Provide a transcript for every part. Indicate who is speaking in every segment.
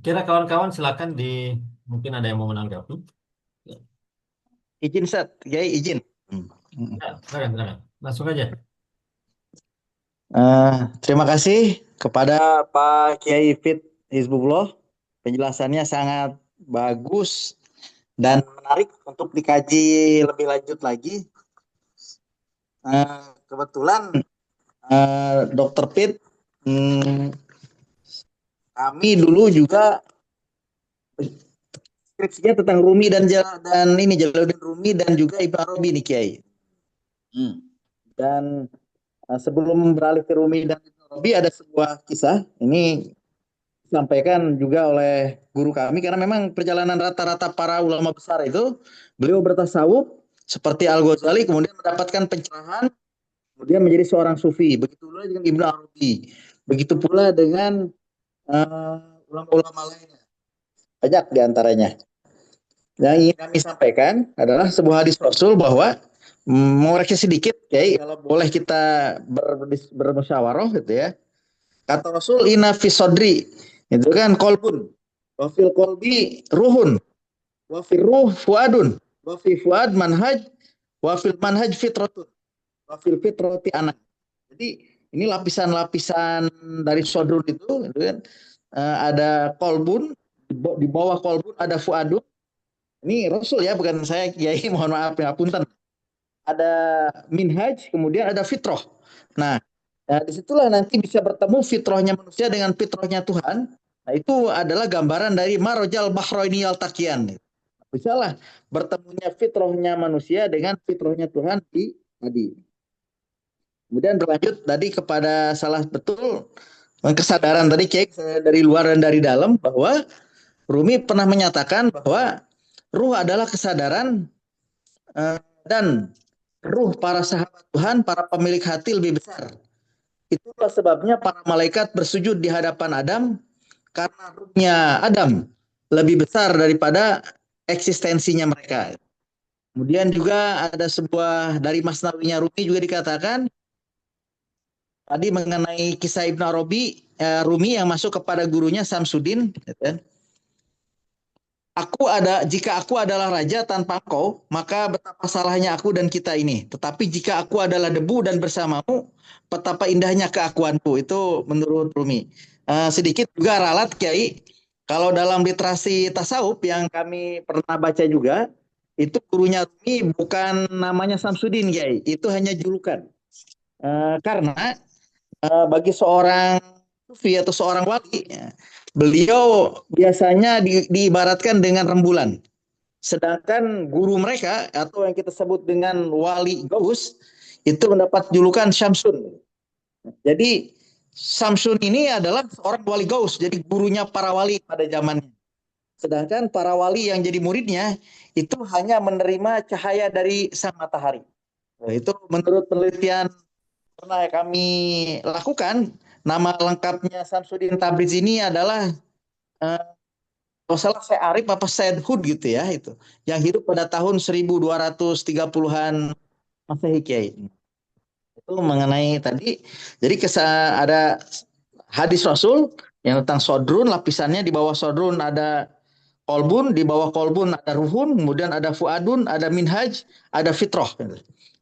Speaker 1: Kira kawan-kawan silakan mungkin ada yang mau menanggapi.
Speaker 2: Izin Ustaz, Kiai izin. Hmm.
Speaker 1: Ya, silakan, silakan. Langsung aja.
Speaker 2: Eh, Terima kasih kepada Pak Kiai Fit Hizbullah. Penjelasannya sangat bagus dan menarik untuk dikaji lebih lanjut lagi. Kebetulan Dr. Fit, hmm, kami dulu juga skripsinya tentang Rumi dan ini Jalaluddin Rumi dan juga Ibn Arabi nih Kiai. Hmm. Dan sebelum beralih ke Rumi dan Ibn Arabi ada sebuah kisah. Ini disampaikan juga oleh guru kami karena memang perjalanan rata-rata para ulama besar itu beliau bertasawuf seperti Al Ghazali kemudian mendapatkan pencerahan kemudian menjadi seorang sufi begitu pula dengan Ibnu Arabi begitu pula dengan ulama-ulama lainnya banyak diantaranya yang ingin kami sampaikan adalah sebuah hadis Rasul bahwa mengoreksi sedikit ya kalau boleh kita bermusyawarah gitu ya. Kata Rasul, inna fi sodri. Itu kan kolbun. Wafil kolbi ruhun. Wafil ruh fuadun. Wafil fuad manhaj. Wafil manhaj fitratun. Wafil fitrati anak. Jadi ini lapisan-lapisan dari sodrun itu kan. Ada kolbun. Di bawah kolbun ada fuadun. Ini Rasul ya, bukan saya Kiai. Mohon maaf ya, punten. Ada minhaj, kemudian ada fitrah. Nah, disitulah nanti bisa bertemu fitrahnya manusia dengan fitrahnya Tuhan. Nah, itu adalah gambaran dari marojal bahroini al takian. Bisalah bertemunya fitrahnya manusia dengan fitrahnya Tuhan di tadi. Kemudian berlanjut tadi kepada salah betul kesadaran tadi cek dari luar dan dari dalam bahwa Rumi pernah menyatakan bahwa ruh adalah kesadaran dan ruh para sahabat Tuhan, para pemilik hati lebih besar. Itulah sebabnya para malaikat bersujud di hadapan Adam karena ruhnya Adam lebih besar daripada eksistensinya mereka. Kemudian juga ada sebuah dari Masnawinya Rumi juga dikatakan tadi mengenai kisah Ibn Arabi Rumi yang masuk kepada gurunya Samsudin. Jika aku adalah raja tanpa engkau, maka betapa salahnya aku dan kita ini. Tetapi jika aku adalah debu dan bersamamu, betapa indahnya keakuanku. Itu menurut Rumi. Sedikit juga ralat Kiai, kalau dalam literasi tasawuf yang kami pernah baca juga, itu gurunya Rumi bukan namanya Samsudin Kiai, itu hanya julukan. Karena bagi seorang sufi atau seorang wali, ya, beliau biasanya diibaratkan dengan rembulan. Sedangkan guru mereka atau yang kita sebut dengan wali gaus itu mendapat julukan Syamsun. Jadi Samsun ini adalah seorang wali gaus, jadi gurunya para wali pada zamannya. Sedangkan para wali yang jadi muridnya itu hanya menerima cahaya dari sang matahari. Nah, itu menurut penelitian pernah kami lakukan, nama lengkapnya Samsudin Tabriz ini adalah eh, kalau salah saya Arif apa Said Hud gitu ya itu yang hidup pada tahun 1230-an Masehi Kiai. Itu mengenai tadi jadi ada hadis Rasul yang tentang sodrun lapisannya di bawah sodrun ada kolbun, di bawah kolbun ada ruhun, kemudian ada fuadun, ada minhaj, ada fitroh.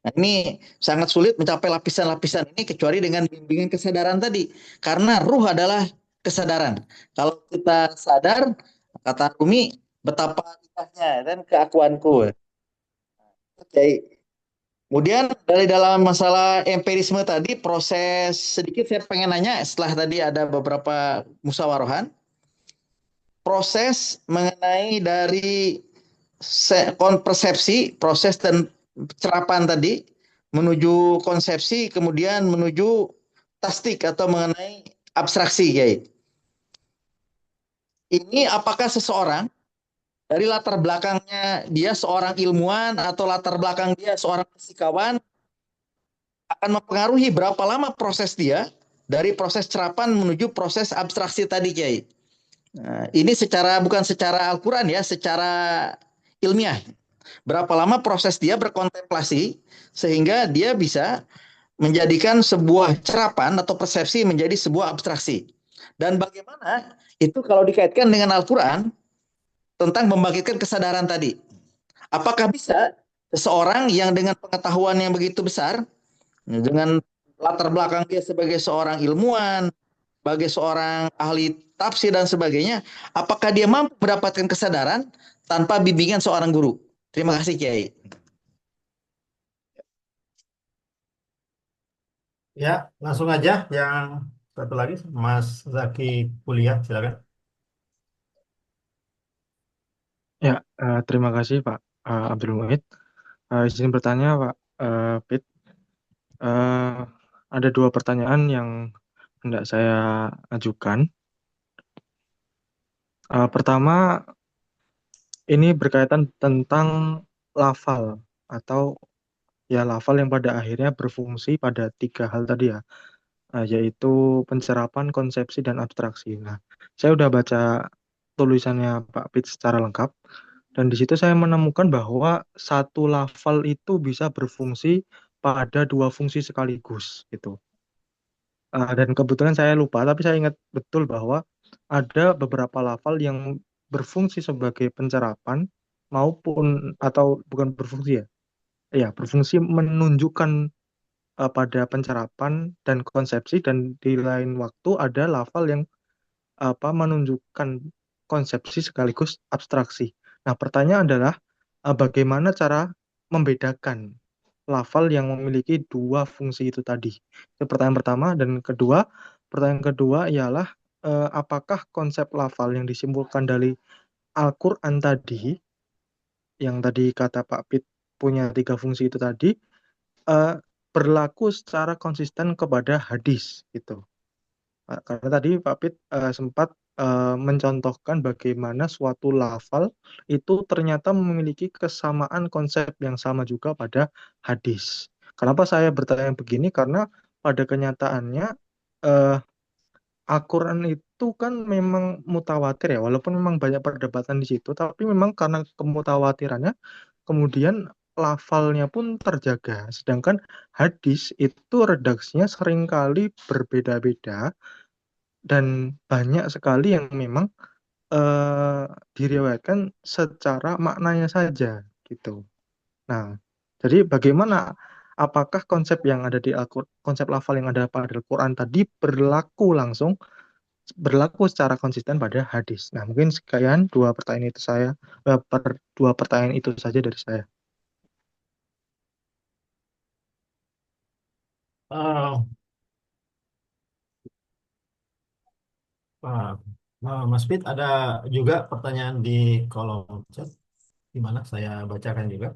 Speaker 2: Nah, ini sangat sulit mencapai lapisan-lapisan ini kecuali dengan bimbingan kesadaran tadi. Karena ruh adalah kesadaran. Kalau kita sadar, kata Rumi, betapa indahnya dan keakuanku. Oke. Kemudian dari dalam masalah empirisme tadi, proses sedikit saya pengen nanya setelah tadi ada beberapa musyawarohan, proses mengenai dari persepsi, proses dan cerapan tadi menuju konsepsi, kemudian menuju tasdik atau mengenai abstraksi, Kiai. Ini apakah seseorang dari latar belakangnya dia seorang ilmuwan atau latar belakang dia seorang fisikawan akan mempengaruhi berapa lama proses dia dari proses cerapan menuju proses abstraksi tadi, Kiai. Nah, ini bukan secara Al-Quran ya, secara ilmiah. Berapa lama proses dia berkontemplasi sehingga dia bisa menjadikan sebuah cerapan atau persepsi menjadi sebuah abstraksi. Dan bagaimana itu kalau dikaitkan dengan Al-Quran tentang membangkitkan kesadaran tadi. Apakah bisa seseorang yang dengan pengetahuan yang begitu besar, dengan latar belakang dia sebagai seorang ilmuwan, sebagai seorang ahli tafsir dan sebagainya, apakah dia mampu mendapatkan kesadaran tanpa bimbingan seorang guru? Terima kasih Kiai.
Speaker 1: Ya, langsung aja yang satu lagi, Mas Zaki Kuliah, silakan.
Speaker 3: Ya, terima kasih Pak Abdul Muid. Izin bertanya Pak Pit, Eh, ada dua pertanyaan yang hendak saya ajukan. Pertama, ini berkaitan tentang lafal atau ya lafal yang pada akhirnya berfungsi pada tiga hal tadi ya, yaitu pencerapan, konsepsi, dan abstraksi. Nah, saya udah baca tulisannya Pak Pit secara lengkap, dan di situ saya menemukan bahwa satu lafal itu bisa berfungsi pada dua fungsi sekaligus gitu. Dan kebetulan saya lupa, tapi saya ingat betul bahwa ada beberapa lafal yang berfungsi sebagai pencerapan maupun atau bukan berfungsi ya, ya berfungsi menunjukkan pada pencerapan dan konsepsi, dan di lain waktu ada lafal yang menunjukkan konsepsi sekaligus abstraksi. Nah, pertanyaan adalah bagaimana cara membedakan lafal yang memiliki dua fungsi itu tadi? Itu pertanyaan pertama. Dan pertanyaan kedua ialah apakah konsep lafal yang disimpulkan dari Al-Quran tadi, yang tadi kata Pak Pit punya tiga fungsi itu tadi, eh, berlaku secara konsisten kepada hadis gitu. Karena tadi Pak Pit sempat mencontohkan bagaimana suatu lafal itu ternyata memiliki kesamaan konsep yang sama juga pada hadis. Kenapa saya bertanya begini? Karena pada kenyataannya eh, Al-Quran itu kan memang mutawatir ya, walaupun memang banyak perdebatan di situ, tapi memang karena kemutawatirannya, kemudian lafalnya pun terjaga. Sedangkan hadis itu redaksinya seringkali berbeda-beda, dan banyak sekali yang memang eh, diriwayatkan secara maknanya saja gitu. Nah, jadi bagaimana, apakah konsep yang ada di Al-Quran, konsep lafal yang ada pada Al-Quran tadi berlaku secara konsisten pada hadis? Nah, mungkin sekian dua pertanyaan itu saja dari saya.
Speaker 1: Eh, Pak, Mas Pit, ada juga pertanyaan di kolom chat, di mana saya bacakan juga.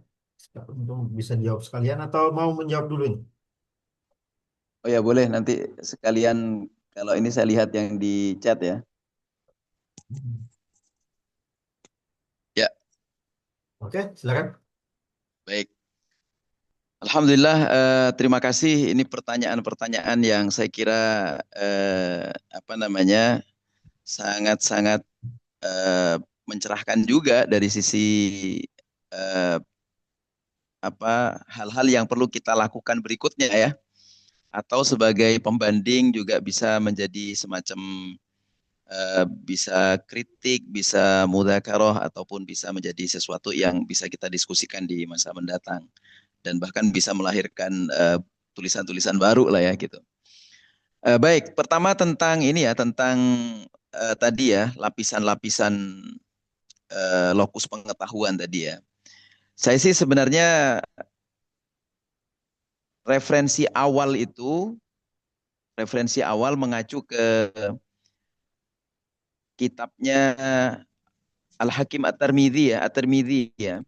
Speaker 1: Untuk bisa jawab sekalian atau mau menjawab dulu ini?
Speaker 4: Oh ya boleh, nanti sekalian kalau ini saya lihat yang di chat ya. Ya,
Speaker 1: Oke, silakan.
Speaker 4: baik. Alhamdulillah, terima kasih. Ini pertanyaan-pertanyaan yang saya kira apa namanya sangat-sangat mencerahkan juga dari sisi eh, apa hal-hal yang perlu kita lakukan berikutnya ya. Atau sebagai pembanding juga bisa menjadi semacam bisa kritik, bisa mudzakarah ataupun bisa menjadi sesuatu yang bisa kita diskusikan di masa mendatang dan bahkan bisa melahirkan tulisan-tulisan baru lah ya gitu. Baik, pertama tentang ini ya tentang tadi ya lapisan-lapisan lokus pengetahuan tadi ya. Saya sih sebenarnya referensi awal itu referensi awal mengacu ke kitabnya Al-Hakim At-Tirmidzi ya,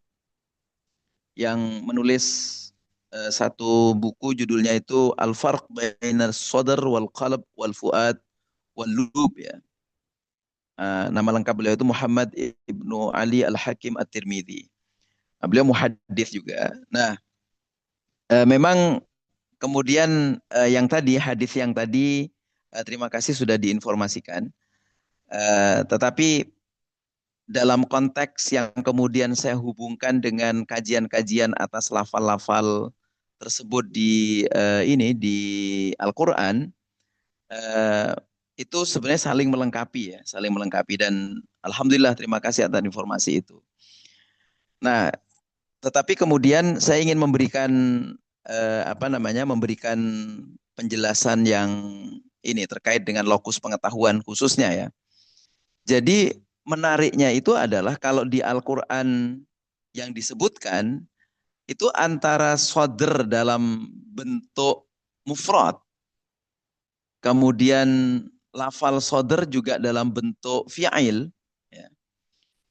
Speaker 4: yang menulis satu buku judulnya itu Al-Farq Bainas Sadr wal Qalb wal Fuad wal Lub ya. Nama lengkap beliau itu Muhammad Ibnu Ali Al-Hakim At-Tirmidzi. Beliau muhaddits juga. Nah, memang kemudian yang tadi hadis yang tadi terima kasih sudah diinformasikan. Tetapi dalam konteks yang kemudian saya hubungkan dengan kajian-kajian atas lafal-lafal tersebut di ini di Al-Qur'an, itu sebenarnya saling melengkapi ya, saling melengkapi, dan alhamdulillah terima kasih atas informasi itu. Nah, tetapi kemudian saya ingin memberikan memberikan penjelasan yang ini terkait dengan lokus pengetahuan khususnya ya. Jadi menariknya itu adalah kalau di Al-Qur'an yang disebutkan itu antara sodr dalam bentuk mufrad, kemudian lafal sodr juga dalam bentuk fi'il, ya,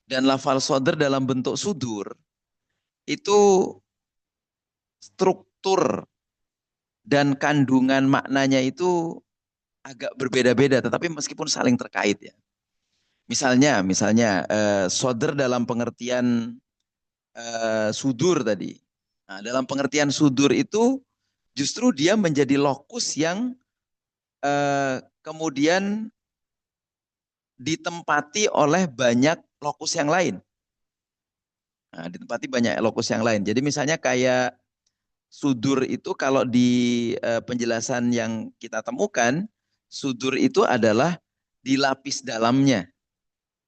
Speaker 4: dan lafal sodr dalam bentuk sudur, itu struktur dan kandungan maknanya itu agak berbeda-beda, tetapi meskipun saling terkait ya. Misalnya sodr dalam pengertian sudur tadi. Nah, dalam pengertian sudur itu justru dia menjadi lokus yang kemudian ditempati oleh banyak lokus yang lain. Nah, ditempati banyak lokus yang lain. Jadi misalnya kayak sudur itu kalau di penjelasan yang kita temukan, sudur itu adalah di lapis dalamnya.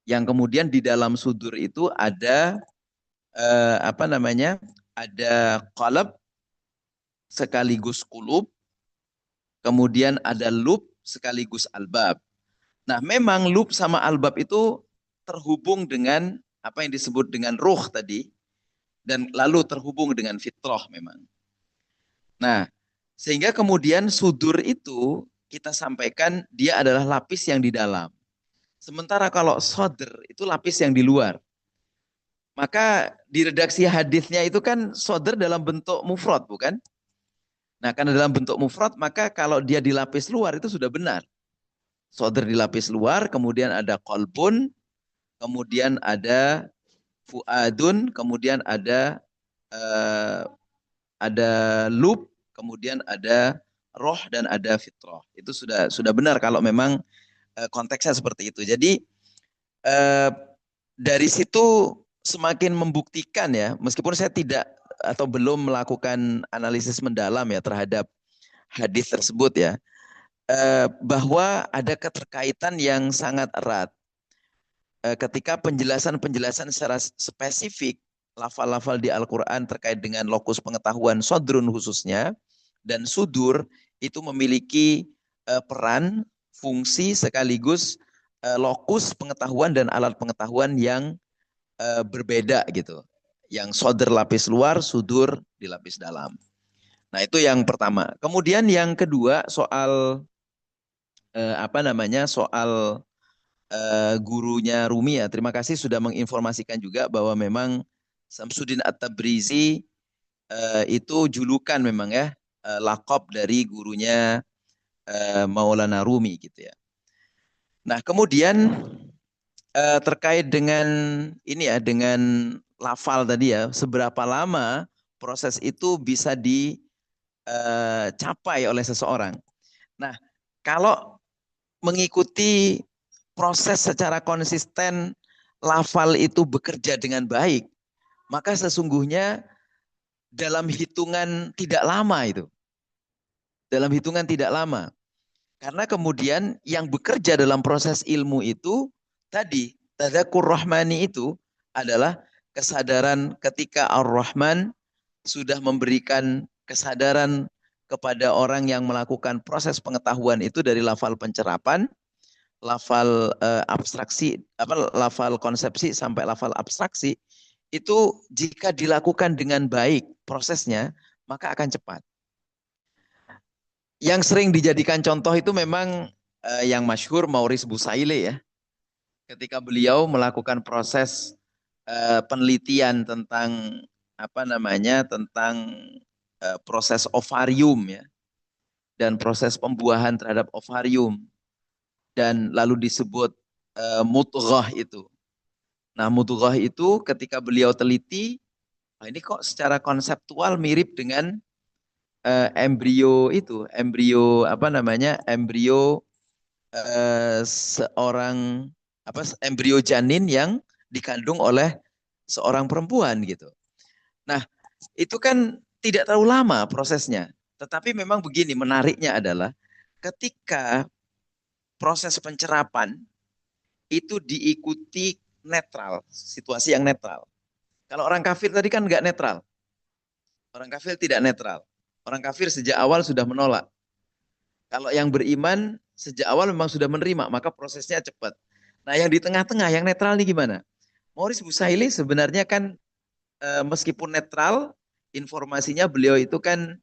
Speaker 4: Yang kemudian di dalam sudur itu ada ada qalb sekaligus kulub, kemudian ada lub sekaligus albab. Nah, memang lub sama albab itu terhubung dengan apa yang disebut dengan ruh tadi, dan lalu terhubung dengan fitrah memang. Nah, sehingga kemudian sudur itu kita sampaikan dia adalah lapis yang di dalam. Sementara kalau sodr itu lapis yang di luar. Maka di redaksi hadisnya itu kan sodr dalam bentuk mufrad, bukan? Nah, karena dalam bentuk mufrad, maka kalau dia dilapis luar itu sudah benar. Sodr dilapis luar, kemudian ada kolbun, kemudian ada fuadun, kemudian ada lub, kemudian ada roh, dan ada fitrah. Itu sudah benar kalau memang konteksnya seperti itu. Jadi dari situ semakin membuktikan ya, meskipun saya tidak atau belum melakukan analisis mendalam ya terhadap hadis tersebut ya, bahwa ada keterkaitan yang sangat erat ketika penjelasan-penjelasan secara spesifik lafal-lafal di Al-Quran terkait dengan lokus pengetahuan sodrun khususnya dan sudur itu memiliki peran, fungsi sekaligus lokus pengetahuan dan alat pengetahuan yang berbeda gitu. Yang sodr lapis luar, sudur di lapis dalam. Nah, itu yang pertama. Kemudian yang kedua soal soal gurunya Rumi ya. Terima kasih sudah menginformasikan juga bahwa memang Samsuddin At-Tabrizi itu julukan memang ya, laqab dari gurunya Maulana Rumi gitu ya. Nah, kemudian terkait dengan ini ya, dengan lafal tadi ya, seberapa lama proses itu bisa dicapai oleh seseorang. Nah, kalau mengikuti proses secara konsisten, lafal itu bekerja dengan baik, maka sesungguhnya dalam hitungan tidak lama itu. Dalam hitungan tidak lama. Karena kemudian yang bekerja dalam proses ilmu itu tadi, tadzakur rahmani itu adalah kesadaran ketika Ar-Rahman sudah memberikan kesadaran kepada orang yang melakukan proses pengetahuan itu dari lafal pencerapan, lafal abstraksi, lafal konsepsi sampai lafal abstraksi, itu jika dilakukan dengan baik prosesnya, maka akan cepat. Yang sering dijadikan contoh itu memang yang masyhur Maurice Busaile ya. Ketika beliau melakukan proses penelitian tentang tentang proses ovarium ya, dan proses pembuahan terhadap ovarium, dan lalu disebut mudghah itu. Nah, mudghah itu ketika beliau teliti, ini kok secara konseptual mirip dengan embrio itu, embrio seorang embrio janin yang dikandung oleh seorang perempuan gitu. Nah, itu kan tidak terlalu lama prosesnya. Tetapi memang begini, menariknya adalah ketika proses pencerapan itu diikuti netral, situasi yang netral. Kalau orang kafir tadi kan nggak netral. Orang kafir tidak netral. Orang kafir sejak awal sudah menolak. Kalau yang beriman sejak awal memang sudah menerima, maka prosesnya cepat. Nah, yang di tengah-tengah, yang netral ini gimana? Maurice Busaili sebenarnya kan meskipun netral, informasinya beliau itu kan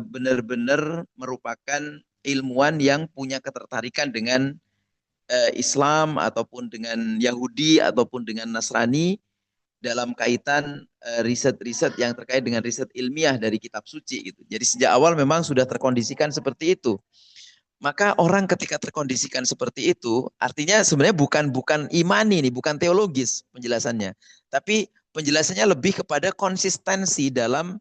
Speaker 4: benar-benar merupakan ilmuwan yang punya ketertarikan dengan Islam ataupun dengan Yahudi ataupun dengan Nasrani dalam kaitan riset-riset yang terkait dengan riset ilmiah dari kitab suci gitu. Jadi sejak awal memang sudah terkondisikan seperti itu. Maka orang ketika terkondisikan seperti itu, artinya sebenarnya bukan imani nih, bukan teologis penjelasannya, tapi penjelasannya lebih kepada konsistensi dalam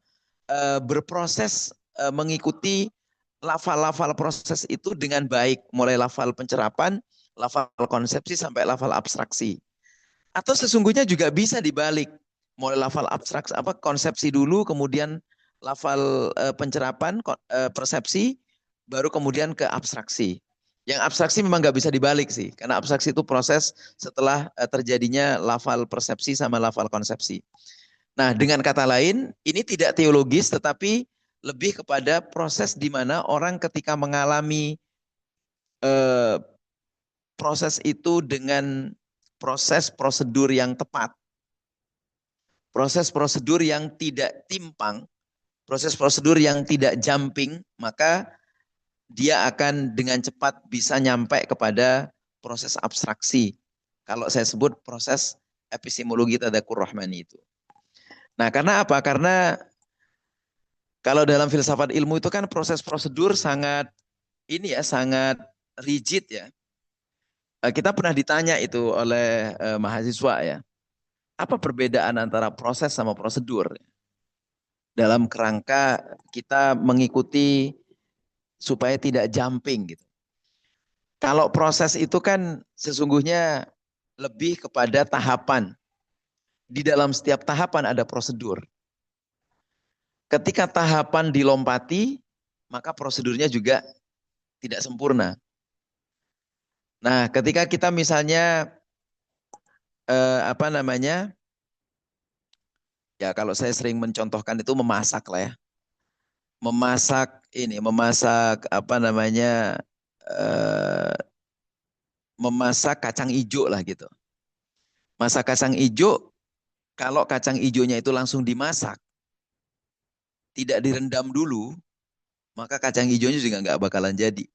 Speaker 4: berproses mengikuti lafal-lafal proses itu dengan baik, mulai lafal pencerapan, lafal konsepsi sampai lafal abstraksi. Atau sesungguhnya juga bisa dibalik, mulai lafal abstraksi apa konsepsi dulu, kemudian lafal pencerapan, persepsi, baru kemudian ke abstraksi. Yang abstraksi memang nggak bisa dibalik sih, karena abstraksi itu proses setelah terjadinya lafal persepsi sama lafal konsepsi. Nah, dengan kata lain, ini tidak teologis, tetapi lebih kepada proses di mana orang ketika mengalami proses itu dengan proses prosedur yang tepat, proses prosedur yang tidak timpang, proses prosedur yang tidak jumping, maka dia akan dengan cepat bisa nyampe kepada proses abstraksi. Kalau saya sebut proses epistemologi tadakur rahmani itu. Nah, karena apa? Karena kalau dalam filsafat ilmu itu kan proses prosedur sangat sangat rigid ya. Kita pernah ditanya itu oleh mahasiswa ya. Apa perbedaan antara proses sama prosedur? Dalam kerangka kita mengikuti supaya tidak jumping gitu. Kalau proses itu kan sesungguhnya lebih kepada tahapan. Di dalam setiap tahapan ada prosedur. Ketika tahapan dilompati, maka prosedurnya juga tidak sempurna. Nah, ketika kita misalnya ya kalau saya sering mencontohkan itu memasak lah ya. Memasak kacang hijau lah gitu. Masak kacang hijau, kalau kacang hijaunya itu langsung dimasak, tidak direndam dulu, maka kacang hijaunya juga nggak bakalan jadi.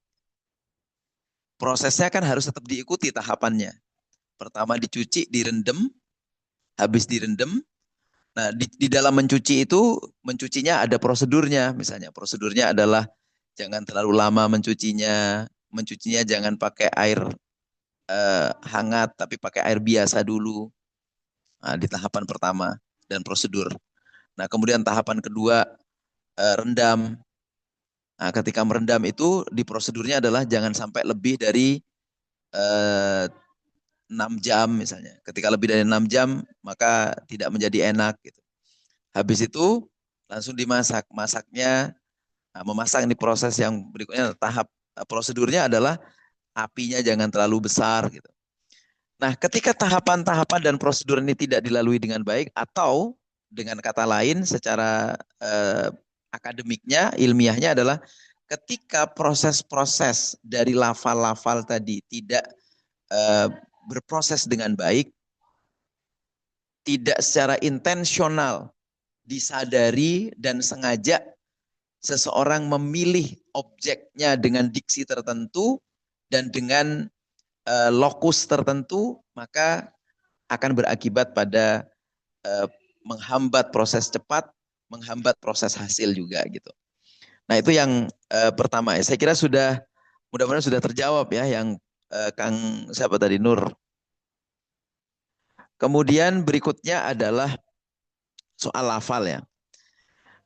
Speaker 4: Prosesnya kan harus tetap diikuti tahapannya. Pertama dicuci, direndam, habis direndam. Nah, di dalam mencuci itu, mencucinya ada prosedurnya. Misalnya prosedurnya adalah jangan terlalu lama mencucinya jangan pakai air hangat, tapi pakai air biasa dulu. Nah, di tahapan pertama dan prosedur. Nah, kemudian tahapan kedua rendam. Nah, ketika merendam itu di prosedurnya adalah jangan sampai lebih dari 6 jam misalnya. Ketika lebih dari 6 jam maka tidak menjadi enak gitu. Habis itu langsung dimasak. Memasak ini proses yang berikutnya, tahap prosedurnya adalah apinya jangan terlalu besar gitu. Nah, ketika tahapan-tahapan dan prosedur ini tidak dilalui dengan baik, atau dengan kata lain secara akademiknya, ilmiahnya adalah ketika proses-proses dari lafal-lafal tadi tidak berproses dengan baik, tidak secara intensional disadari dan sengaja seseorang memilih objeknya dengan diksi tertentu dan dengan lokus tertentu, maka akan berakibat pada menghambat proses cepat, menghambat proses hasil juga gitu. Nah, itu yang pertama ya. Saya kira mudah-mudahan sudah terjawab ya yang Kang siapa tadi, Nur. Kemudian berikutnya adalah soal lafal ya.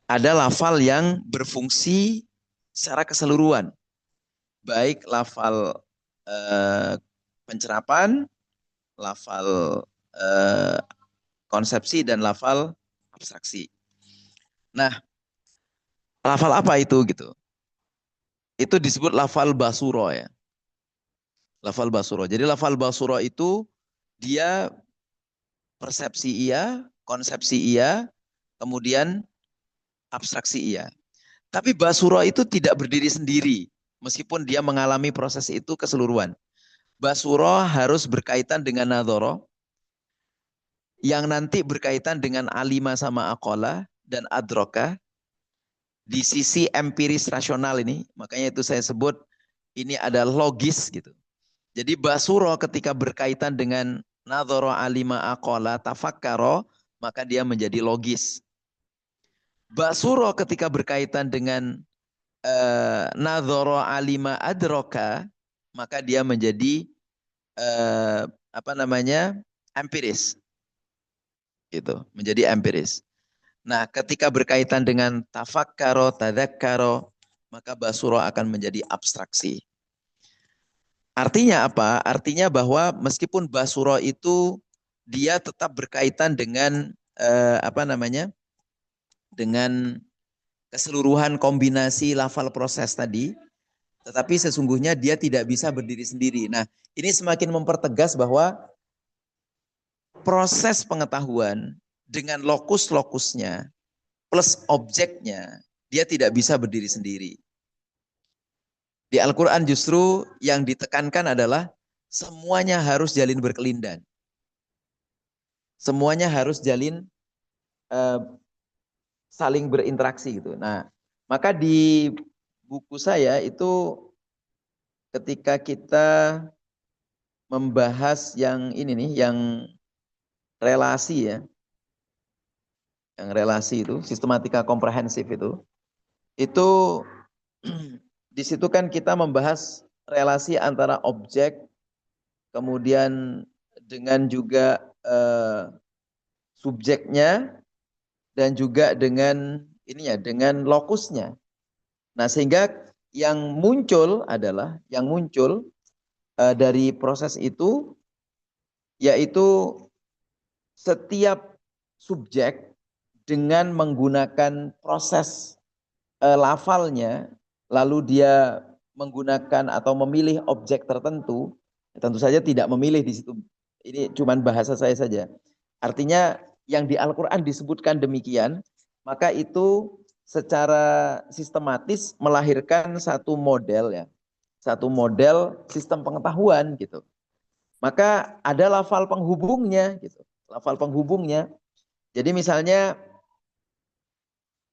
Speaker 4: Ada lafal yang berfungsi secara keseluruhan. Baik lafal pencerapan, lafal konsepsi, dan lafal abstraksi. Nah, lafal apa itu gitu? Itu disebut lafal basuro ya. Lafal basuro. Jadi lafal basuro itu dia persepsi iya, konsepsi iya, kemudian abstraksi iya. Tapi basuro itu tidak berdiri sendiri, meskipun dia mengalami proses itu keseluruhan. Basuro harus berkaitan dengan nadhoro, yang nanti berkaitan dengan alima sama akola dan adroka di sisi empiris rasional ini. Makanya itu saya sebut ini adalah logis gitu. Jadi basuro ketika berkaitan dengan nadhoro alima akola tafakkaro, maka dia menjadi logis. Basuro ketika berkaitan dengan nadhoro alima adroka, maka dia menjadi empiris. Gitu, menjadi empiris. Nah, ketika berkaitan dengan tafakkaro, tadzakkaro, maka basuro akan menjadi abstraksi. Artinya apa? Artinya bahwa meskipun basuro itu dia tetap berkaitan dengan dengan keseluruhan kombinasi lafal proses tadi, tetapi sesungguhnya dia tidak bisa berdiri sendiri. Nah, ini semakin mempertegas bahwa proses pengetahuan dengan lokus-lokusnya plus objeknya, dia tidak bisa berdiri sendiri. Di Al-Quran justru yang ditekankan adalah semuanya harus jalin berkelindan. Semuanya harus jalin saling berinteraksi gitu. Nah, maka di buku saya itu ketika kita membahas yang ini nih, yang relasi ya, yang relasi itu, sistematika komprehensif itu di situ kan kita membahas relasi antara objek, kemudian dengan juga subjeknya, dan juga dengan ininya, dengan lokusnya. Nah, sehingga yang muncul dari proses itu, yaitu setiap subjek dengan menggunakan proses lafalnya, lalu dia menggunakan atau memilih objek tertentu, tentu saja tidak memilih di situ. Ini cuma bahasa saya saja. Artinya yang di Al-Quran disebutkan demikian, maka itu secara sistematis melahirkan satu model ya, satu model sistem pengetahuan gitu. Maka ada lafal penghubungnya gitu, lafal penghubungnya. Jadi misalnya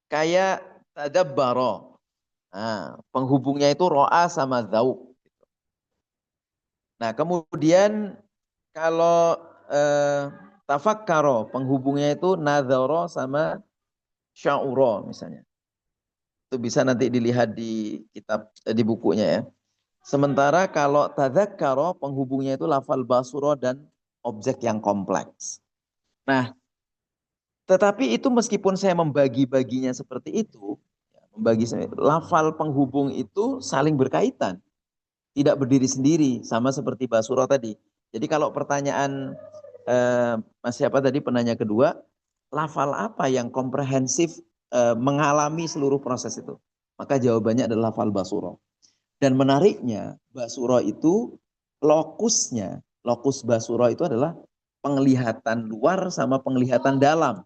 Speaker 4: kayak tadabbaro. Nah, penghubungnya itu ro'a sama dzauq. Nah, kemudian kalau tafakkaro, penghubungnya itu nadzara sama sya'ura misalnya. Itu bisa nanti dilihat di kitab, di bukunya ya. Sementara kalau tadzakkaro, penghubungnya itu lafal basuro dan objek yang kompleks. Nah, tetapi itu meskipun saya membagi-baginya seperti itu, lafal penghubung itu saling berkaitan, tidak berdiri sendiri, sama seperti basuro tadi. Jadi kalau pertanyaan siapa tadi penanya kedua, lafal apa yang komprehensif mengalami seluruh proses itu? Maka jawabannya adalah lafal basuro. Dan menariknya, basuro itu lokusnya, lokus basuro itu adalah penglihatan luar sama penglihatan dalam.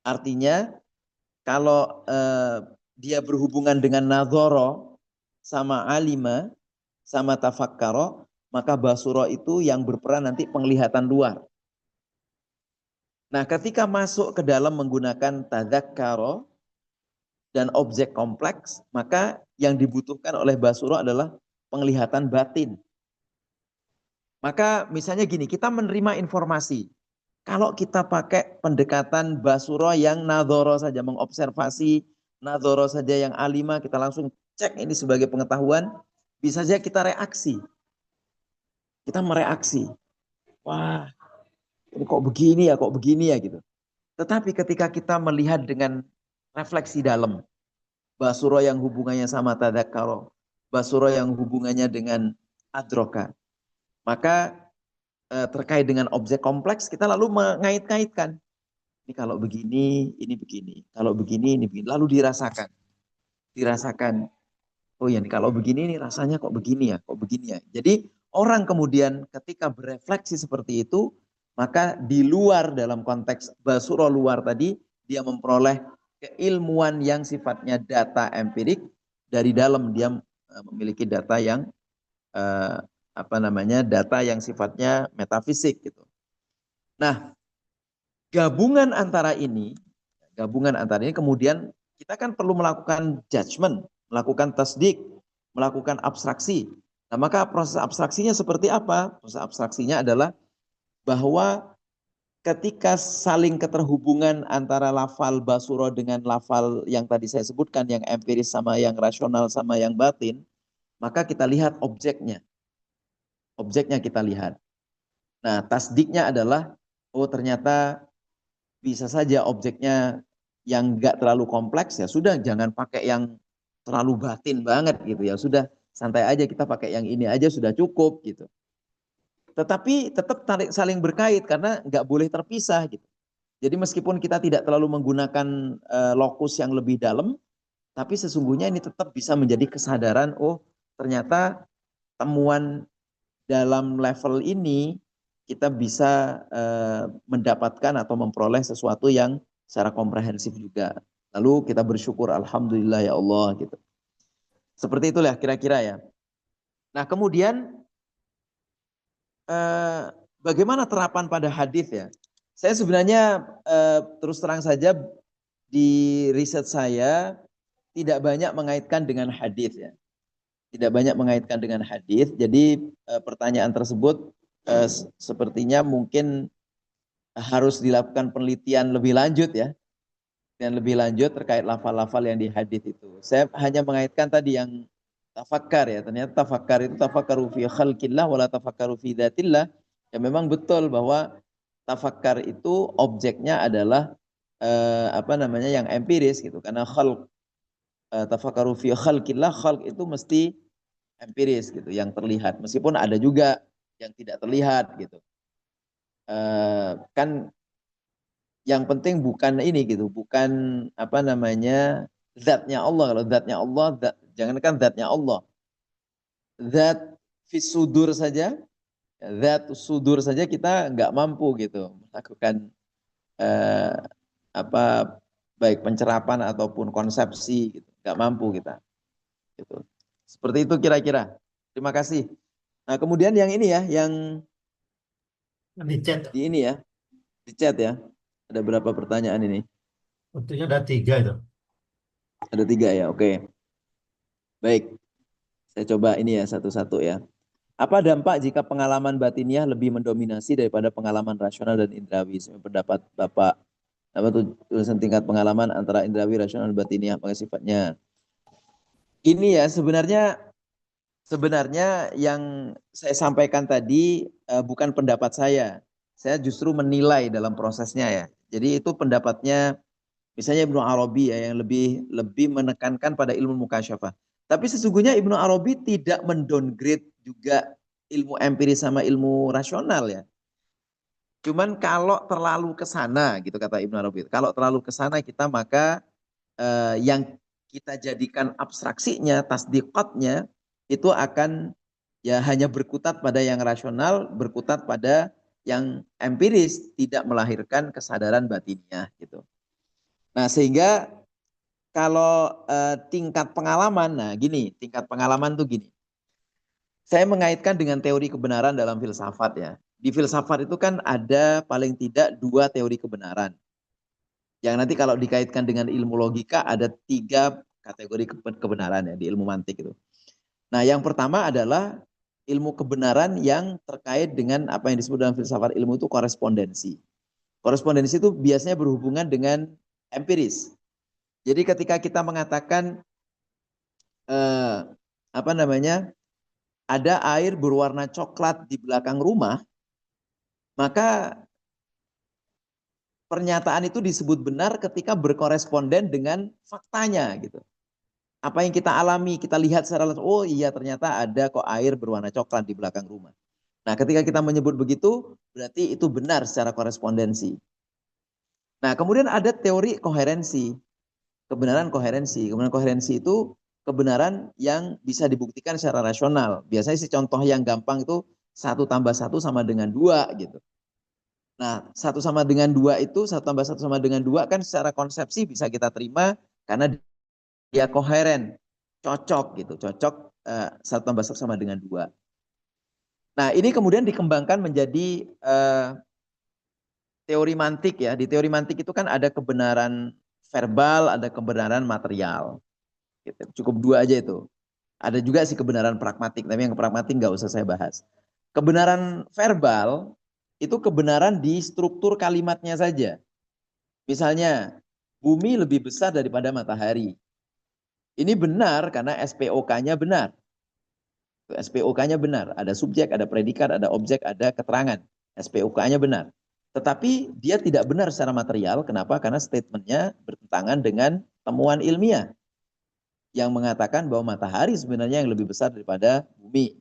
Speaker 4: Artinya kalau dia berhubungan dengan nadhoro sama alima sama tafakkaro, maka basuro itu yang berperan nanti penglihatan luar. Nah, ketika masuk ke dalam menggunakan tadzakkaro dan objek kompleks, maka yang dibutuhkan oleh basuro adalah penglihatan batin. Maka misalnya gini, kita menerima informasi. Kalau kita pakai pendekatan basuro yang nadhoro saja, mengobservasi, nadhoro saja yang alima, kita langsung cek ini sebagai pengetahuan, bisa saja kita reaksi. Kita mereaksi. Wah, ini kok begini ya gitu. Tetapi ketika kita melihat dengan refleksi dalam, basuro yang hubungannya sama tadzakkaro, basuro yang hubungannya dengan adroka, maka terkait dengan objek kompleks kita lalu mengait-ngaitkan. Ini kalau begini, ini begini. Kalau begini, ini begini. Lalu dirasakan. Oh ya, kalau begini ini rasanya kok begini ya, kok begini ya. Jadi orang kemudian ketika berefleksi seperti itu, maka di luar dalam konteks basuro luar tadi, dia memperoleh keilmuan yang sifatnya data empirik, dari dalam dia memiliki data yang data yang sifatnya metafisik gitu. Nah, gabungan antara ini kemudian kita kan perlu melakukan judgment, melakukan tasdik, melakukan abstraksi. Nah, maka proses abstraksinya seperti apa? Proses abstraksinya adalah bahwa ketika saling keterhubungan antara lafal basuro dengan lafal yang tadi saya sebutkan, yang empiris sama yang rasional sama yang batin, maka kita lihat objeknya. Objeknya kita lihat. Nah, tasdiknya adalah, oh ternyata bisa saja objeknya yang enggak terlalu kompleks, ya sudah jangan pakai yang terlalu batin banget gitu ya. Sudah santai aja, kita pakai yang ini aja sudah cukup gitu. Tetapi tetap saling berkait karena nggak boleh terpisah gitu. Jadi meskipun kita tidak terlalu menggunakan lokus yang lebih dalam, tapi sesungguhnya ini tetap bisa menjadi kesadaran, oh ternyata temuan dalam level ini kita bisa mendapatkan atau memperoleh sesuatu yang secara komprehensif juga. Lalu kita bersyukur, alhamdulillah ya Allah gitu. Seperti itulah kira-kira ya. Nah kemudian bagaimana terapan pada hadis ya? Saya sebenarnya terus terang saja di riset saya tidak banyak mengaitkan dengan hadis ya. Tidak banyak mengaitkan dengan hadis. Jadi pertanyaan tersebut sepertinya mungkin harus dilakukan penelitian lebih lanjut ya. Dan lebih lanjut terkait lafal-lafal yang di hadis itu. Saya hanya mengaitkan tadi yang tafakkar ya. Ternyata tafakkar itu tafakkaru fi khalqillah wala tafakkaru fi dzatillah. Ya memang betul bahwa tafakkar itu objeknya adalah yang empiris gitu. Karena khalq tafakkaru fi khalqillah, khalq itu mesti empiris gitu, yang terlihat. Meskipun ada juga yang tidak terlihat gitu. Kan yang penting bukan ini gitu, bukan zatnya Allah. Kalau zatnya Allah, jangankan zatnya Allah, zat fis sudur saja, zat sudur saja kita nggak mampu gitu melakukan baik pencerapan ataupun konsepsi gitu, nggak mampu kita gitu. Seperti itu kira-kira. Terima kasih. Nah kemudian yang ini ya, yang
Speaker 1: Di chat,
Speaker 4: di ini ya, di chat ya, ada berapa pertanyaan ini?
Speaker 1: tentunya ada 3 itu.
Speaker 4: Ada 3 ya, oke. Baik, saya coba ini ya satu-satu ya. Apa dampak jika pengalaman batiniah lebih mendominasi daripada pengalaman rasional dan indrawi? Pendapat Bapak, apa tuh tulisan tingkat pengalaman antara indrawi, rasional, dan batiniah, apa sifatnya? Ini ya sebenarnya yang saya sampaikan tadi bukan pendapat saya. Saya justru menilai dalam prosesnya ya. Jadi itu pendapatnya misalnya Ibnu Arabi ya, yang lebih menekankan pada ilmu mukasyafah. Tapi sesungguhnya Ibnu Arabi tidak mendowngrade juga ilmu empiris sama ilmu rasional ya. Cuman kalau terlalu ke sana gitu kata Ibnu Arabi. Kalau terlalu ke sana kita maka yang kita jadikan abstraksinya, tasdiqatnya itu akan ya hanya berkutat pada yang rasional, berkutat pada yang empiris, tidak melahirkan kesadaran batinnya gitu. Nah, sehingga kalau tingkat pengalaman, nah gini, tingkat pengalaman tuh gini. Saya mengaitkan dengan teori kebenaran dalam filsafat ya. Di filsafat itu kan ada paling tidak 2 teori kebenaran. Yang nanti kalau dikaitkan dengan ilmu logika ada 3 kategori kebenaran ya di ilmu mantik itu. Nah, yang pertama adalah ilmu kebenaran yang terkait dengan apa yang disebut dalam filsafat ilmu itu korespondensi. Korespondensi itu biasanya berhubungan dengan empiris. Jadi ketika kita mengatakan ada air berwarna coklat di belakang rumah, maka pernyataan itu disebut benar ketika berkoresponden dengan faktanya gitu. Apa yang kita alami, kita lihat secara langsung, oh iya ternyata ada kok air berwarna coklat di belakang rumah. Nah, ketika kita menyebut begitu, berarti itu benar secara korespondensi. Nah, kemudian ada teori koherensi. Kebenaran koherensi. Kebenaran koherensi itu kebenaran yang bisa dibuktikan secara rasional. Biasanya sih contoh yang gampang itu 1+1 sama dengan 2 gitu. Nah, 1+2 itu, 1+1 sama dengan 2 kan secara konsepsi bisa kita terima karena dia koheren, cocok gitu, cocok 1+1 sama dengan 2. Nah, ini kemudian dikembangkan menjadi teori mantik ya. Di teori mantik itu kan ada kebenaran verbal, ada kebenaran material. Gitu. Cukup 2 aja itu. Ada juga sih kebenaran pragmatik, tapi yang pragmatik nggak usah saya bahas. Kebenaran verbal itu kebenaran di struktur kalimatnya saja. Misalnya, bumi lebih besar daripada matahari. Ini benar karena SPOK-nya benar. SPOK-nya benar. Ada subjek, ada predikat, ada objek, ada keterangan. SPOK-nya benar. Tetapi dia tidak benar secara material. Kenapa? Karena statementnya bertentangan dengan temuan ilmiah yang mengatakan bahwa matahari sebenarnya yang lebih besar daripada bumi.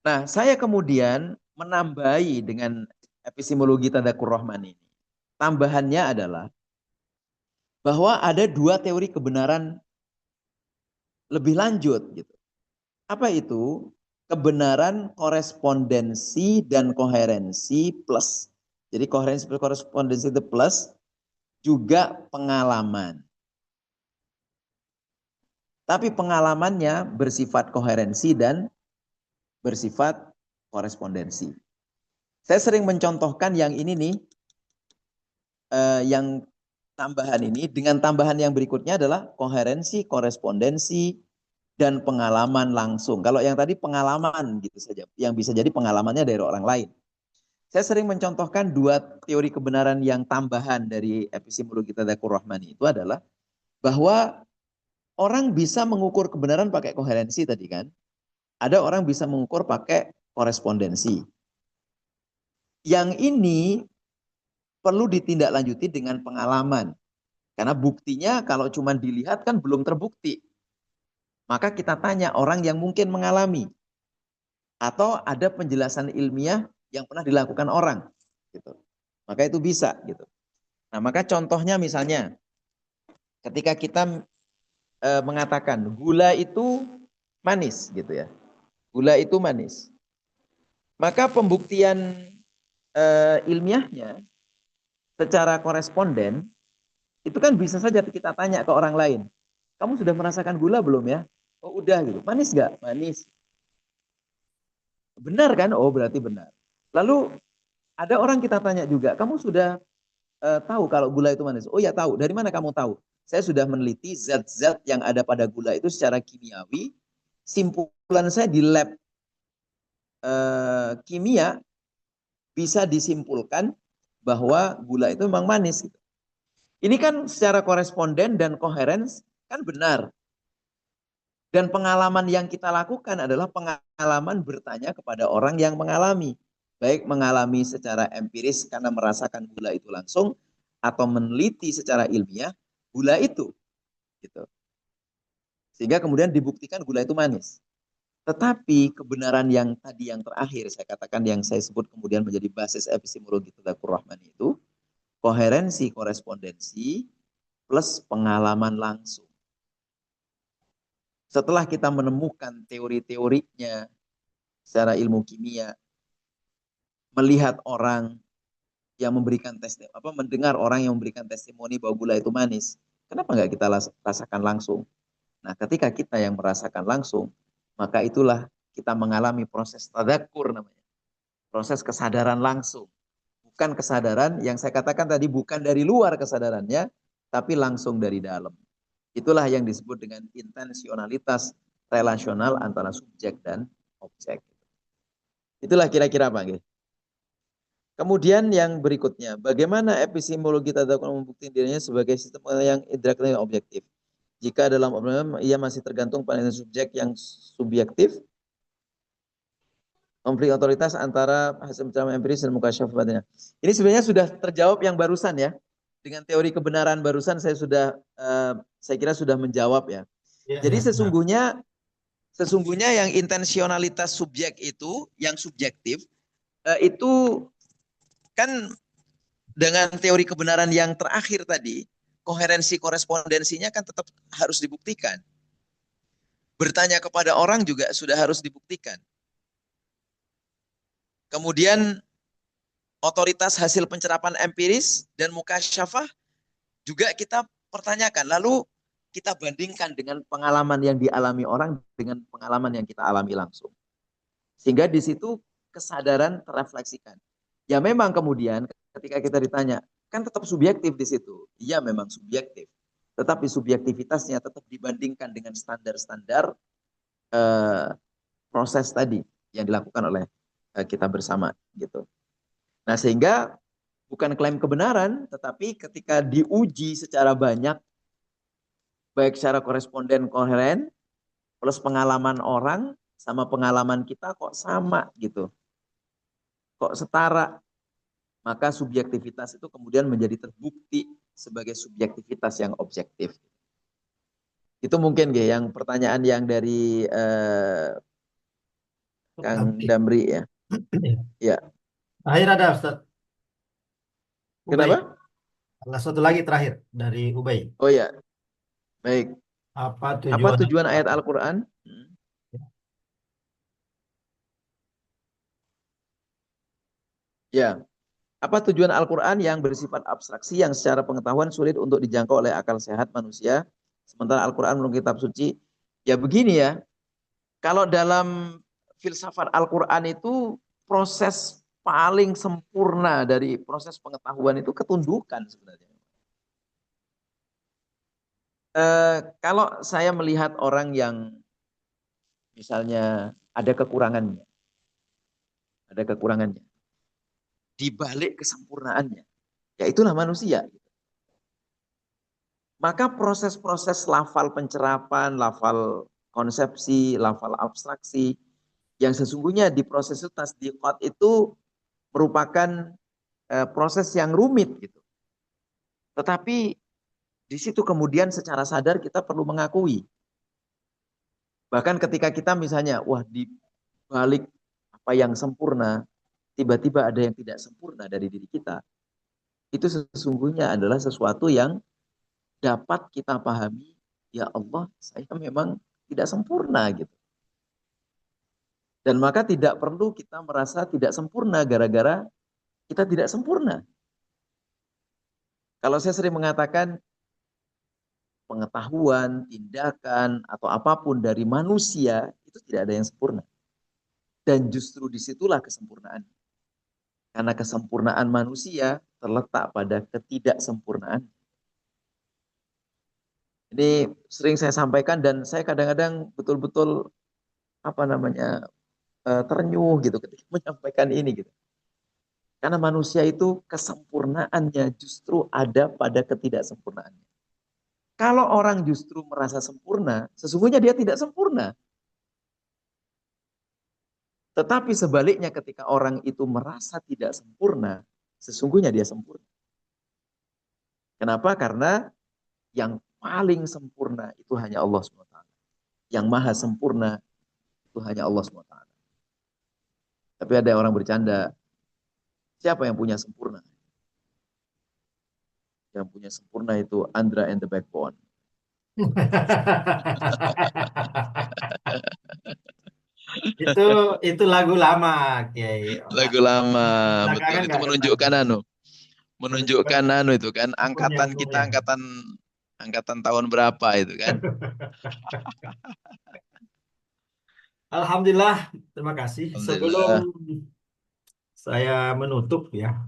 Speaker 4: Nah, saya kemudian menambahi dengan epistemologi Tadakur Rahman ini. Tambahannya adalah bahwa ada 2 teori kebenaran lebih lanjut gitu. Apa itu? Kebenaran korespondensi dan koherensi plus. Jadi koherensi plus korespondensi itu plus juga pengalaman. Tapi pengalamannya bersifat koherensi dan bersifat korespondensi. Saya sering mencontohkan yang ini nih, yang tambahan ini dengan tambahan yang berikutnya adalah koherensi, korespondensi, dan pengalaman langsung. Kalau yang tadi pengalaman gitu saja, yang bisa jadi pengalamannya dari orang lain. Saya sering mencontohkan 2 teori kebenaran yang tambahan dari epistemologi Tadakur Rahmani itu adalah bahwa orang bisa mengukur kebenaran pakai koherensi tadi kan. Ada orang bisa mengukur pakai korespondensi. Yang ini perlu ditindaklanjuti dengan pengalaman. Karena buktinya kalau cuma dilihat kan belum terbukti. Maka kita tanya orang yang mungkin mengalami. Atau ada penjelasan ilmiah yang pernah dilakukan orang. Gitu. Maka itu bisa. Gitu. Nah, maka contohnya misalnya ketika kita mengatakan gula itu manis gitu ya. Gula itu manis. Maka pembuktian ilmiahnya secara koresponden itu kan bisa saja kita tanya ke orang lain. Kamu sudah merasakan gula belum ya? Oh udah gitu. Manis nggak? Manis. Benar kan? Oh berarti benar. Lalu ada orang kita tanya juga, kamu sudah tahu kalau gula itu manis? Oh ya tahu. Dari mana kamu tahu? Saya sudah meneliti zat-zat yang ada pada gula itu secara kimiawi. Simpulan saya di lab kimia bisa disimpulkan bahwa gula itu memang manis. Ini kan secara koresponden dan koherens kan benar. Dan pengalaman yang kita lakukan adalah pengalaman bertanya kepada orang yang mengalami. Baik mengalami secara empiris karena merasakan gula itu langsung, atau meneliti secara ilmiah gula itu. Gitu. Sehingga kemudian dibuktikan gula itu manis. Tetapi kebenaran yang tadi yang terakhir, saya katakan yang saya sebut kemudian menjadi basis epistemologi Tadakur Rahman itu, koherensi korespondensi plus pengalaman langsung. Setelah kita menemukan teori-teorinya secara ilmu kimia, melihat orang yang memberikan testimoni, mendengar orang yang memberikan testimoni bahwa gula itu manis, kenapa nggak kita rasakan langsung? Nah, ketika kita yang merasakan langsung, maka itulah kita mengalami proses tadakur namanya, proses kesadaran langsung. Bukan kesadaran yang saya katakan tadi, bukan dari luar kesadarannya, tapi langsung dari dalam. Itulah yang disebut dengan intensionalitas relasional antara subjek dan objek. Itulah kira-kira Pak. Kemudian yang berikutnya, bagaimana epistemologi Tadakur membuktikan dirinya sebagai sistem yang interaktif objektif? Jika dalam problem ia masih tergantung pada subjek yang subjektif, konflik otoritas antara hasil pencarian empiris dan mukasyafahnya. Ini sebenarnya sudah terjawab yang barusan ya. Dengan teori kebenaran barusan saya kira sudah menjawab ya. Jadi sesungguhnya yang intensionalitas subjek itu, yang subjektif, itu kan dengan teori kebenaran yang terakhir tadi, koherensi korespondensinya kan tetap harus dibuktikan. Bertanya kepada orang juga sudah harus dibuktikan. Kemudian otoritas hasil pencerapan empiris dan mukasyafah juga kita pertanyakan. Lalu kita bandingkan dengan pengalaman yang dialami orang dengan pengalaman yang kita alami langsung. Sehingga di situ kesadaran terefleksikan. Ya memang kemudian ketika kita ditanya, kan tetap subjektif di situ. Iya memang subjektif. Tetapi subjektivitasnya tetap dibandingkan dengan standar-standar proses tadi yang dilakukan oleh kita bersama gitu. Nah, sehingga bukan klaim kebenaran, tetapi ketika diuji secara banyak, baik secara koresponden koheren, plus pengalaman orang, sama pengalaman kita kok sama gitu. Kok setara. Maka subjektivitas itu kemudian menjadi terbukti sebagai subjektivitas yang objektif. Itu mungkin yang pertanyaan yang dari Kang Damri ya. Ya.
Speaker 1: Terakhir ada Ustaz. Ubay.
Speaker 4: Kenapa?
Speaker 1: Satu lagi terakhir dari Ubay.
Speaker 4: Oh ya, baik.
Speaker 1: Apa
Speaker 4: Apa
Speaker 1: tujuan
Speaker 4: tujuan ayat Al-Quran? Ya, apa tujuan Al-Quran yang bersifat abstraksi yang secara pengetahuan sulit untuk dijangkau oleh akal sehat manusia, sementara Al-Quran menurut kitab suci? Ya begini ya, kalau dalam filsafat Al-Quran itu proses paling sempurna dari proses pengetahuan itu ketundukan sebenarnya. Kalau saya melihat orang yang misalnya ada kekurangannya, di balik kesempurnaannya, ya itulah manusia. Maka proses-proses lafal pencerapan, lafal konsepsi, lafal abstraksi, yang sesungguhnya di proses tasdiqat itu merupakan proses yang rumit gitu. Tetapi di situ kemudian secara sadar kita perlu mengakui. Bahkan ketika kita misalnya, wah di balik apa yang sempurna, tiba-tiba ada yang tidak sempurna dari diri kita. Itu sesungguhnya adalah sesuatu yang dapat kita pahami, ya Allah, saya memang tidak sempurna gitu. Dan maka tidak perlu kita merasa tidak sempurna gara-gara kita tidak sempurna. Kalau saya sering mengatakan pengetahuan, tindakan, atau apapun dari manusia itu tidak ada yang sempurna. Dan justru disitulah kesempurnaan. Karena kesempurnaan manusia terletak pada ketidaksempurnaan. Ini sering saya sampaikan dan saya kadang-kadang betul-betul terenyuh gitu ketika menyampaikan ini gitu. Karena manusia itu kesempurnaannya justru ada pada ketidaksempurnaannya. Kalau orang justru merasa sempurna, sesungguhnya dia tidak sempurna. Tetapi sebaliknya ketika orang itu merasa tidak sempurna, sesungguhnya dia sempurna. Kenapa? Karena yang paling sempurna itu hanya Allah SWT. Yang maha sempurna itu hanya Allah SWT. Tapi ada orang bercanda, siapa yang punya sempurna? Yang punya sempurna itu Andra and the Backbone.
Speaker 1: itu lagu lama, Kiai.
Speaker 4: Lagu lama, betul.
Speaker 1: Belakangan
Speaker 4: Itu
Speaker 1: nggak
Speaker 4: menunjukkan itu kan angkatan kita,
Speaker 1: punya.
Speaker 4: angkatan tahun berapa itu kan.
Speaker 1: Alhamdulillah, terima kasih. Sebelum
Speaker 4: Alhamdulillah.
Speaker 1: saya menutup ya,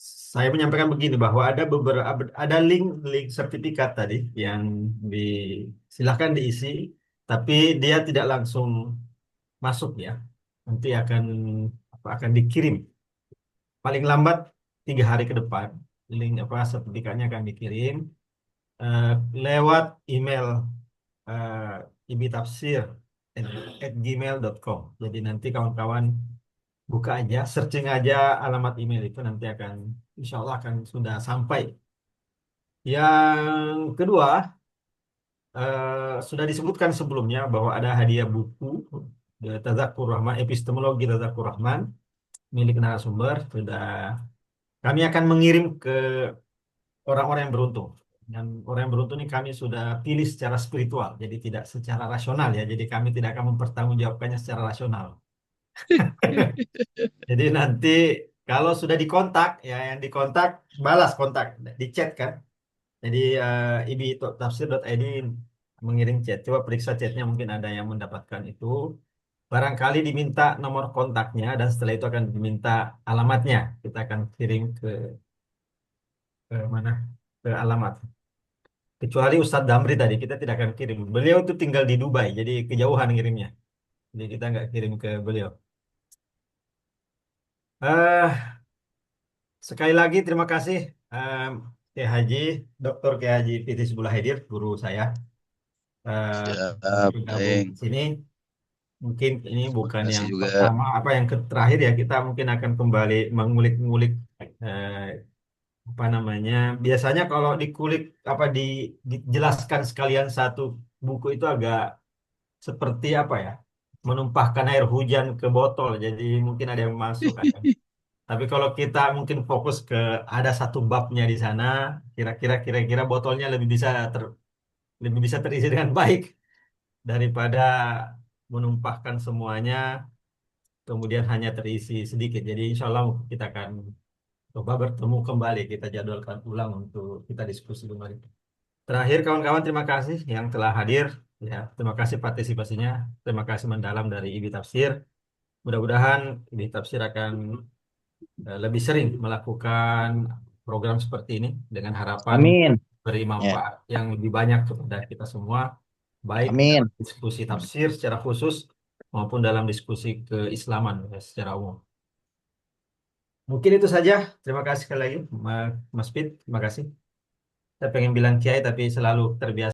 Speaker 1: saya menyampaikan begini bahwa ada ada link sertifikat tadi yang silahkan diisi, tapi dia tidak langsung masuk ya. Nanti akan dikirim paling lambat 3 hari ke depan. Link sertifikatnya akan dikirim eh, lewat email ibitafsir@gmail.com. Jadi nanti kawan-kawan buka aja, searching aja alamat email itu, nanti insya Allah akan sudah sampai. Yang kedua, sudah disebutkan sebelumnya bahwa ada hadiah buku Tadzakur Rahman, epistemologi Tadzakur Rahman milik narasumber. Kami akan mengirim ke orang-orang yang beruntung. Dan orang yang beruntung ini kami sudah pilih secara spiritual, jadi tidak secara rasional ya. Jadi kami tidak akan mempertanggungjawabkannya secara rasional. Jadi nanti kalau sudah dikontak, ya yang dikontak balas kontak, di chat kan. Jadi ibi.tafsir.id mengirim chat. Coba periksa chatnya, mungkin ada yang mendapatkan itu. Barangkali diminta nomor kontaknya dan setelah itu akan diminta alamatnya. Kita akan kirim ke mana? Ke alamat. Kecuali Ustadz Damri tadi kita tidak akan kirim. Beliau itu tinggal di Dubai, jadi kejauhan ngirimnya. Jadi kita nggak kirim ke beliau. eh Sekali lagi terima kasih Kiai Haji, Dr. Kiai Haji Fitis Bulahidir, guru saya,
Speaker 4: Siap,
Speaker 1: bergabung
Speaker 4: Neng.
Speaker 1: di sini. Mungkin ini bukan yang
Speaker 4: Makasih juga.
Speaker 1: pertama, apa yang terakhir ya. Kita mungkin akan kembali mengulik-ngulik eh, apa namanya. Biasanya kalau dikulik apa dijelaskan sekalian satu buku itu agak seperti apa ya? Menumpahkan air hujan ke botol. Jadi mungkin ada yang masuk, ada yang. Tapi kalau kita mungkin fokus ke ada satu babnya di sana, kira-kira botolnya lebih bisa terisi dengan baik daripada menumpahkan semuanya kemudian hanya terisi sedikit. Jadi insya Allah kita akan coba bertemu kembali, kita jadwalkan ulang untuk kita diskusi kembali. Terakhir kawan-kawan, terima kasih yang telah hadir. Ya, terima kasih partisipasinya. Terima kasih mendalam dari IBI Tafsir. Mudah-mudahan IBI Tafsir akan lebih sering melakukan program seperti ini dengan harapan
Speaker 2: Amin.
Speaker 1: beri
Speaker 2: Ya,
Speaker 1: manfaat yang lebih banyak kepada kita semua, baik dalam
Speaker 2: amin.
Speaker 1: diskusi tafsir secara khusus maupun dalam diskusi keislaman ya, secara umum. Mungkin itu saja. Terima kasih sekali lagi, Mas Pit. Terima kasih. Saya pengen bilang Kiai tapi selalu terbiasa